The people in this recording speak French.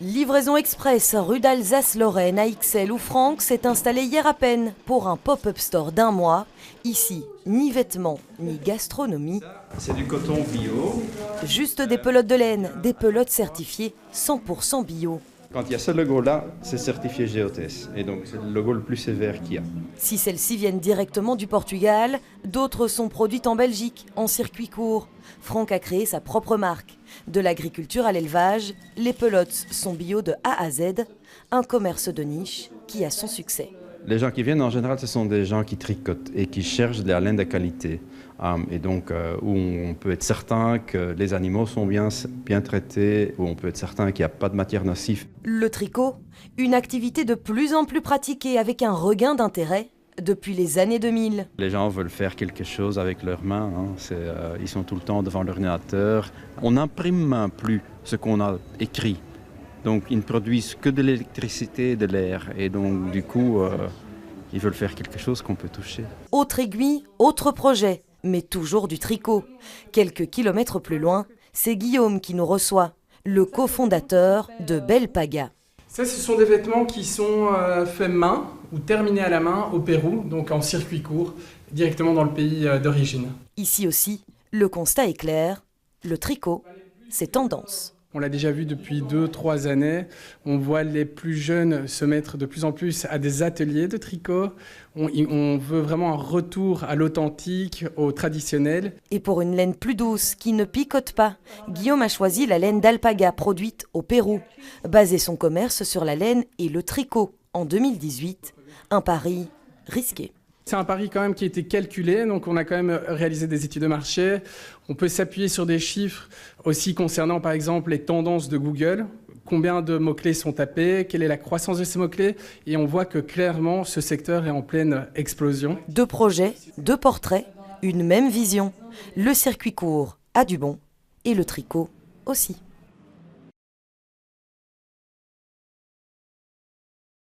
Livraison express rue d'Alsace-Lorraine à Ixelles où Franck s'est installé hier à peine pour un pop-up store d'1 mois. Ici, ni vêtements, ni gastronomie. C'est du coton bio. Juste des pelotes de laine, des pelotes certifiées 100% bio. Quand il y a ce logo-là, c'est certifié GOTS. Et donc c'est le logo le plus sévère qu'il y a. Si celles-ci viennent directement du Portugal, d'autres sont produites en Belgique, en circuit court. Franck a créé sa propre marque. De l'agriculture à l'élevage, les pelotes sont bio de A à Z, un commerce de niche qui a son succès. Les gens qui viennent, en général, ce sont des gens qui tricotent et qui cherchent de la laine de qualité. Et donc, où on peut être certain que les animaux sont bien traités, où on peut être certain qu'il n'y a pas de matière nocive. Le tricot, une activité de plus en plus pratiquée avec un regain d'intérêt depuis les années 2000. Les gens veulent faire quelque chose avec leurs mains. Ils sont tout le temps devant l'ordinateur. On n'imprime plus ce qu'on a écrit. Donc, ils ne produisent que de l'électricité et de l'air. Et donc, du coup, ils veulent faire quelque chose qu'on peut toucher. Autre aiguille, autre projet, mais toujours du tricot. Quelques kilomètres plus loin, c'est Guillaume qui nous reçoit, le cofondateur de Belpaga. Ça, ce sont des vêtements qui sont faits main ou terminés à la main au Pérou, donc en circuit court, directement dans le pays d'origine. Ici aussi, le constat est clair, le tricot, c'est tendance. On l'a déjà vu depuis 2-3 années. On voit les plus jeunes se mettre de plus en plus à des ateliers de tricot. On veut vraiment un retour à l'authentique, au traditionnel. Et pour une laine plus douce, qui ne picote pas, Guillaume a choisi la laine d'alpaga produite au Pérou. Basé son commerce sur la laine et le tricot en 2018, un pari risqué. C'est un pari quand même qui a été calculé, donc on a quand même réalisé des études de marché. On peut s'appuyer sur des chiffres aussi concernant par exemple les tendances de Google. Combien de mots-clés sont tapés, quelle est la croissance de ces mots-clés, et on voit que clairement ce secteur est en pleine explosion. 2 projets, 2 portraits, une même vision. Le circuit court a du bon et le tricot aussi.